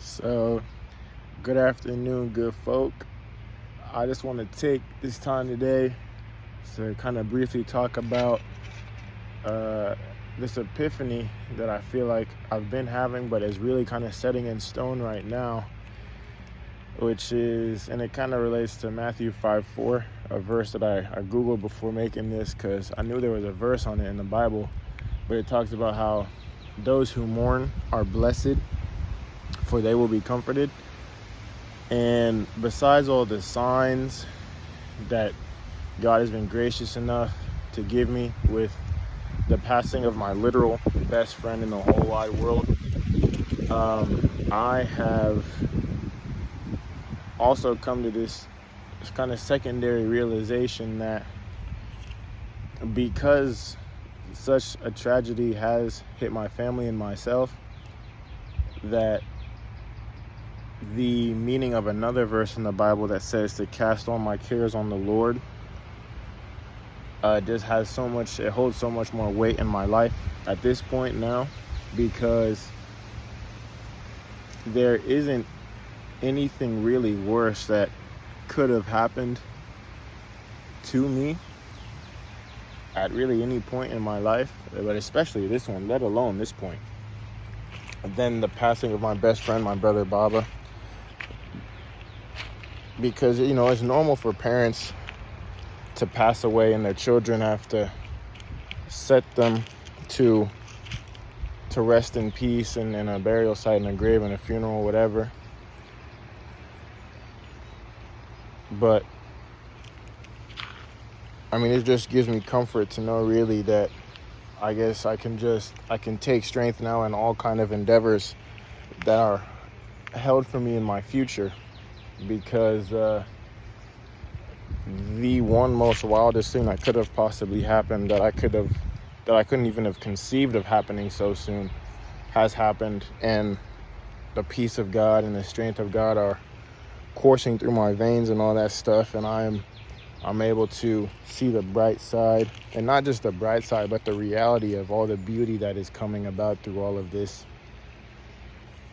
So, good afternoon, good folk. I just want to take this time today to kind of briefly talk about this epiphany that I feel like I've been having, but is really kind of setting in stone right now, which is, and it kind of relates to Matthew 5:4, a verse that I Googled before making this because I knew there was a verse on it in the Bible, but it talks about how those who mourn are blessed, for they will be comforted. And besides all the signs that God has been gracious enough to give me with the passing of my literal best friend in the whole wide world, I have also come to this kind of secondary realization that because such a tragedy has hit my family and myself, that the meaning of another verse in the Bible that says to cast all my cares on the Lord just has so much, it holds so much more weight in my life at this point now, because there isn't anything really worse that could have happened to me at really any point in my life, but especially this one, let alone this point. And then the passing of my best friend, my brother Baba, because it's normal for parents to pass away and their children have to set them to rest in peace and in a burial site and a grave and a funeral, whatever. But it just gives me comfort to know really that I guess I can take strength now in all kind of endeavors that are held for me in my future, because the one most wildest thing that could have possibly happened that I couldn't even have conceived of happening so soon has happened, and the peace of God and the strength of God are coursing through my veins and all that stuff, and I'm able to see the bright side, and not just the bright side, but the reality of all the beauty that is coming about through all of this.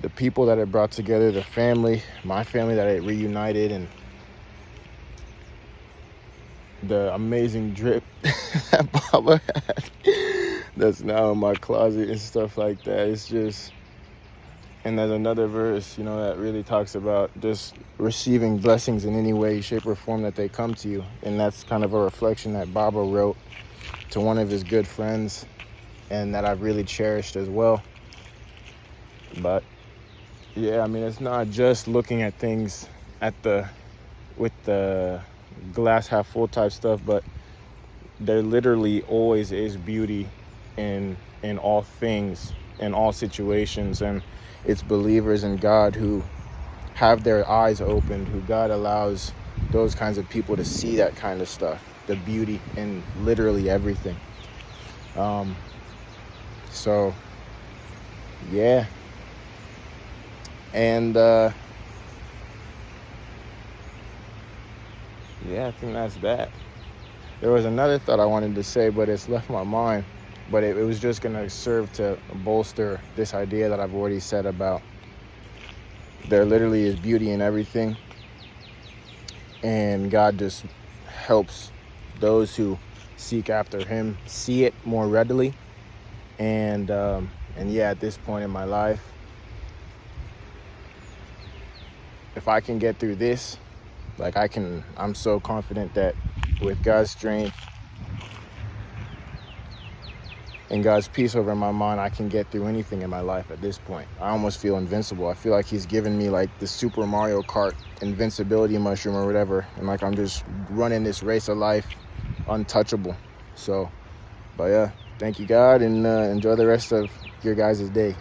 The people that it brought together, the family, my family that it reunited, and the amazing drip that Baba had that's now in my closet and stuff like that. It's just, and there's another verse, that really talks about just receiving blessings in any way, shape, or form that they come to you. And that's kind of a reflection that Baba wrote to one of his good friends, and that I've really cherished as well. But yeah, it's not just looking at things with the glass half full type stuff, but there literally always is beauty in all things, in all situations, and it's believers in God who have their eyes opened, who God allows those kinds of people to see that kind of stuff, the beauty in literally everything. So yeah, and I think that's that. There was another thought I wanted to say, but it's left my mind. But it was just going to serve to bolster this idea that I've already said about there literally is beauty in everything. And God just helps those who seek after him see it more readily. And at this point in my life, if I can get through this, I'm so confident that with God's strength and God's peace over my mind, I can get through anything in my life at this point. I almost feel invincible. I feel like he's given me the Super Mario Kart invincibility mushroom or whatever. And I'm just running this race of life untouchable. So, but yeah, thank you, God, and enjoy the rest of your guys' day.